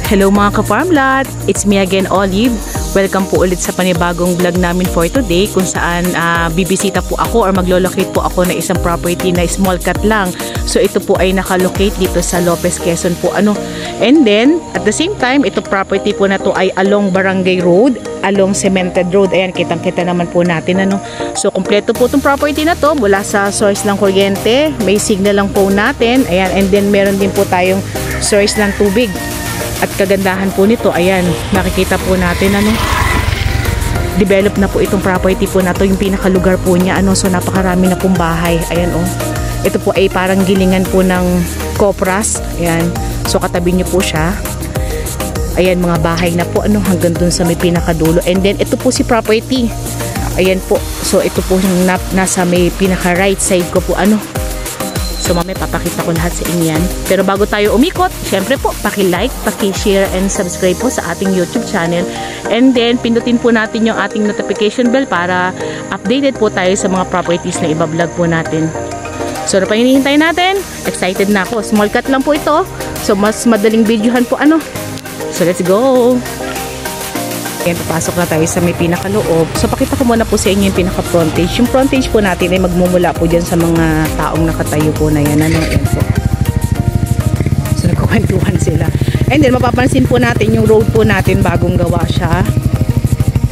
Hello mga ka-farmlat! It's me again, Olive. Welcome po ulit sa panibagong vlog namin for today kung saan bibisita po ako or maglo-locate po ako na isang property na small cut lang. So ito po ay nakalocate dito sa Lopez, Quezon po. And then, at the same time, ito property po na to ay along Barangay Road, along Cemented Road. Ayan, kitang-kita naman po natin. So, kompleto po itong property na to. Mula sa source ng kuryente, may signal lang po natin. Ayan, and then meron din po tayong source ng tubig. At kagandahan po nito, ayan, makikita po natin develop na po itong property po na to, yung pinakalugar po niya, so napakarami na pong bahay. Ayan, ito po ay parang gilingan po ng Copras. Ayan, so katabi niyo po siya. Ayan, mga bahay na po, hanggang dun sa may pinakadulo. And then, ito po si property. Ayan po, so ito po yung nasa may pinaka right side ko po, So mamaya papakita ko lahat sa inyo yan. Pero bago tayo umikot, syempre po, paki-like, paki-share and subscribe po sa ating YouTube channel. And then, pindutin po natin yung ating notification bell para updated po tayo sa mga properties na ibablog po natin. So ano pa hinihintay natin? Excited na ako. Small cut lang po ito. So mas madaling videohan po So let's go! Ayan, papasok na tayo sa may pinakaloob. So, pakita ko muna po sa inyo yung pinaka-frontage. Yung frontage po natin ay magmumula po dyan sa mga taong nakatayo po na yan. Ayan po. So, nagkukwentuhan sila. And then, mapapansin po natin yung road po natin bagong gawa siya.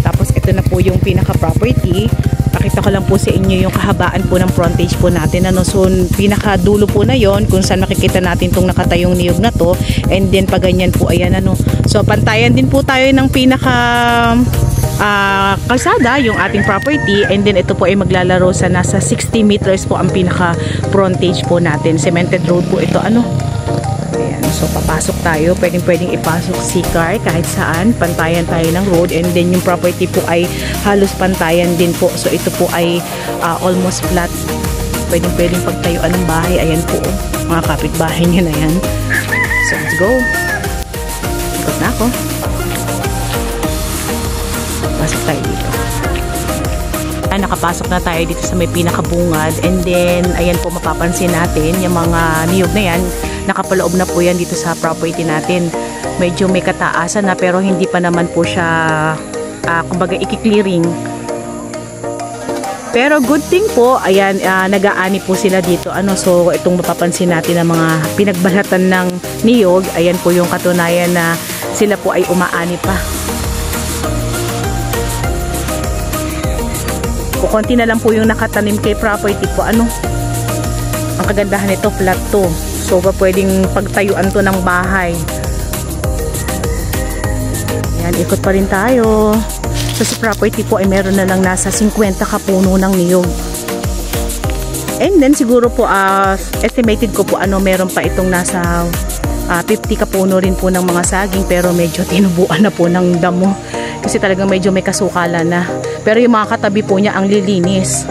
Tapos, ito na po yung pinaka-property. Pakita ko lang po sa inyo yung kahabaan po ng frontage po natin. So, pinaka-dulo po na yon kung saan makikita natin itong nakatayong niyog na to. And then, pag ganyan po, ayan, So, pantayan din po tayo ng pinaka kalsada, yung ating property. And then, ito po ay maglalaro sa nasa 60 meters po ang pinaka frontage po natin. Cemented road po ito, Ayan, so papasok tayo. Pwedeng ipasok si car kahit saan. Pantayan tayo ng road. And then, yung property po ay halos pantayan din po. So, ito po ay almost flat. Pwedeng pagtayuan ng bahay. Ayan po, mga kapitbahay niya na yan. So, let's go. Ikot na ako. Pasok tayo dito. Nakapasok na tayo dito sa may pinakabungad. And then, ayan po, mapapansin natin yung mga niyog na yan. Nakapaloob na po yan dito sa property natin. Medyo may kataasan na pero hindi pa naman po siya kumbaga iki-clearing. Pero good thing po, ayan, nag-aani po sila dito. So itong mapapansin natin ng mga pinagbalatan ng niyog, ayan po yung katunayan na sila po ay umaani pa. Kukunti na lang po yung nakatanim kay property po. Ang kagandahan nito, flat to. So pwedeng pagtayuan to ng bahay. Ayan, ikot pa rin tayo. So sa property po ay meron na lang nasa 50 kapuno ng niyog. And then siguro po estimated ko po meron pa itong nasa 50 kapuno rin po ng mga saging, pero medyo tinubuan na po ng damo. Kasi talagang medyo may kasukalan na. Pero yung mga katabi po niya ang lilinis.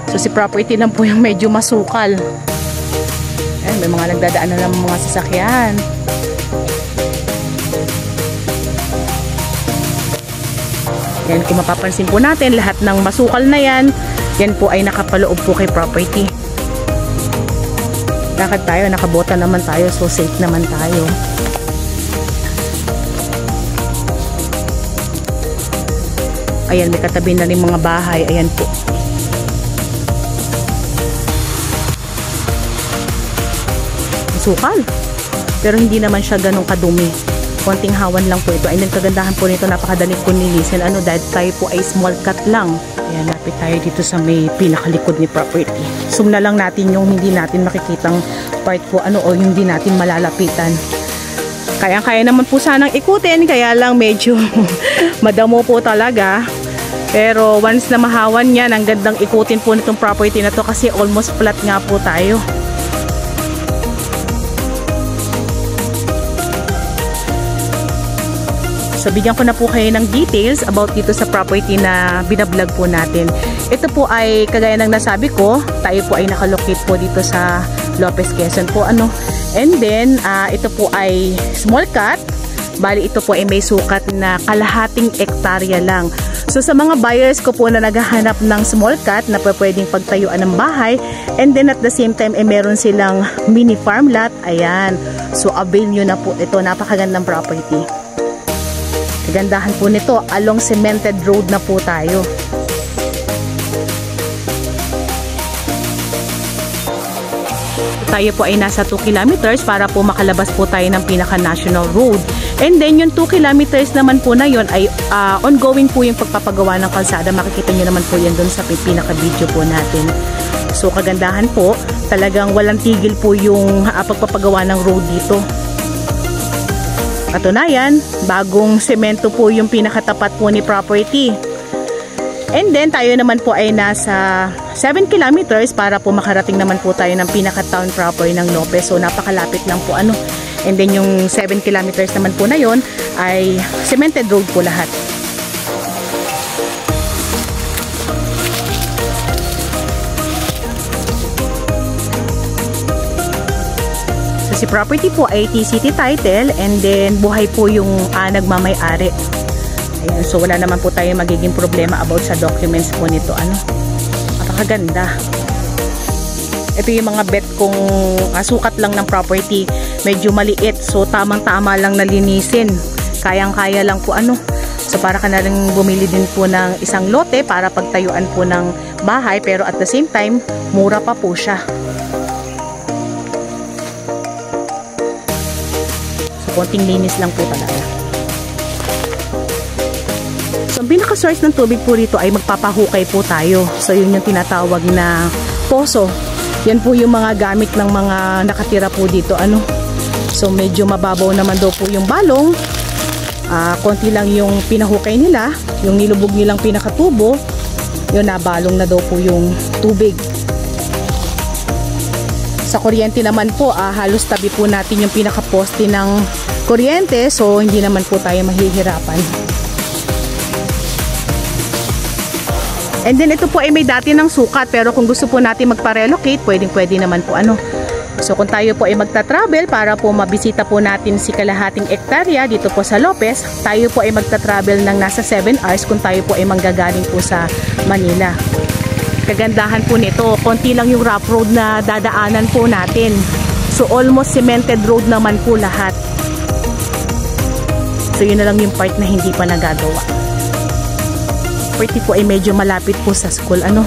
So si property lang po yung medyo masukal. Ayan, may mga nagdadaan na ng mga sasakyan. Yan, kung mapapansin po natin, lahat ng masukal na yan po ay nakapaloob po kay property. Lakad tayo, nakabota naman tayo, so safe naman tayo. Ayan, may katabi na rin mga bahay. Ayan po. Masukal. Pero hindi naman siya ganun kadumi. Konting hawan lang po ito. And then kagandahan po nito, napakadali po nilisin. Dahil tayo po ay small cut lang. Ayan, lapit tayo dito sa may pinakalikod ni property. Zoom na lang natin yung hindi natin makikitang part po, o yung hindi natin malalapitan. Kaya naman po sanang ikutin, kaya lang medyo madamo po talaga. Pero once na mahawan yan, ang gandang ikutin po nitong property na to kasi almost flat nga po tayo. So, bigyan ko na po kayo ng details about dito sa property na binablog po natin. Ito po ay, kagaya ng nasabi ko, tayo po ay nakalocate po dito sa Lopez, Quezon po. And then, ito po ay small cut. Bali, ito po ay may sukat na kalahating ektarya lang. So sa mga buyers ko po na naghahanap ng small cut na pwedeng pagtayuan ng bahay, and then at the same time meron silang mini farm lot, ayan. So avail nyo na po ito, napakagandang property. Kagandahan po nito, along cemented road na po tayo. Tayo po ay nasa 2 kilometers para po makalabas po tayo ng pinaka-national road. And then yung 2 kilometers naman po na yon ay ongoing po yung pagpapagawa ng kalsada. Makikita nyo naman po yan doon sa pinaka-video po natin. So kagandahan po, talagang walang tigil po yung pagpapagawa ng road dito. Katunayan, bagong semento po yung pinakatapat po ni property. And then tayo naman po ay nasa 7 kilometers para po makarating naman po tayo ng pinaka-town proper ng Lopez. So napakalapit lang po ano. And then yung 7 kilometers naman po na yon ay cemented road po lahat. So si property po ay TCT title, and then buhay po yung nagmamay-ari. Ayan, so wala naman po tayo magiging problema about sa documents po nito. Ano? Napakaganda. Ito yung mga bet kung sukat lang ng property. Medyo maliit. So tamang-tama lang nalinisin. Kayang-kaya lang po ano. So para ka na rin bumili din po ng isang lote para pagtayuan po ng bahay. Pero at the same time, mura pa po siya. So konting linis lang po talaga. So, ang pinaka-source ng tubig po rito ay magpapahukay po tayo. So, yun yung tinatawag na poso. Yan po yung mga gamit ng mga nakatira po dito. Ano? So, medyo mababaw naman daw po yung balong. Konti lang yung pinahukay nila. Yung nilubog nilang pinakatubo, yun nabalong na daw po yung tubig. Sa kuryente naman po, halos tabi po natin yung pinaka-poste ng kuryente. So, hindi naman po tayo mahihirapan. And then ito po ay may dati ng sukat, pero kung gusto po natin magpa-relocate, pwedeng-pwede naman po ano. So kung tayo po ay magta-travel para po mabisita po natin si kalahating ektarya dito po sa Lopez, tayo po ay magta-travel ng nasa 7 hours kung tayo po ay manggagaling po sa Manila. Kagandahan po nito, konti lang yung rough road na dadaanan po natin. So almost cemented road naman po lahat. So yun na lang yung part na hindi pa nagagawa. Property po ay medyo malapit po sa school ano.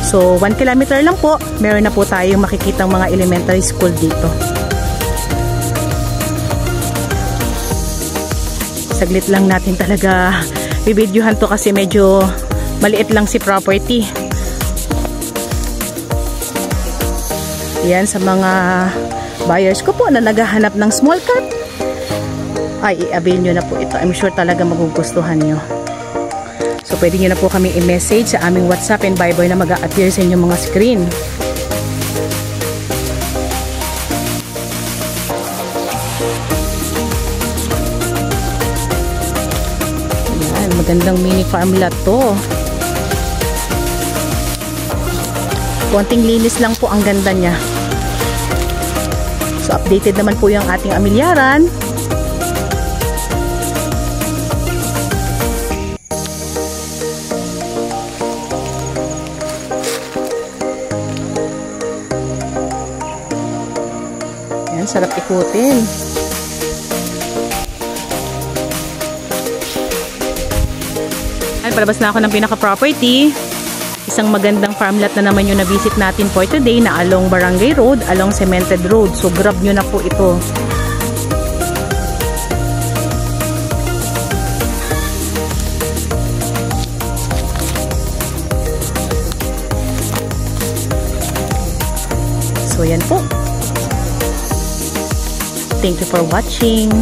So 1 kilometer lang po, meron na po tayong makikitang mga elementary school dito. Saglit lang natin talaga bibidyohan to kasi medyo maliit lang si property. Yan sa mga buyers ko po na naghahanap ng small cut, ay i-avail nyo na po ito. I'm sure talaga magugustuhan nyo. So, pwede nyo na po kami i-message sa aming WhatsApp and Viber na mag-a-appear sa inyong mga screen. Ayan, magandang mini farm lot to. Konting linis lang po, ang ganda niya. So, updated naman po yung ating amilyaran. Sarap ikutin. Ay, palabas na ako ng pinaka-property. Isang magandang farm lot na naman yung na-visit natin for today na along Barangay Road, along Cemented Road. So, grab nyo na po ito. So, yan po. Thank you for watching.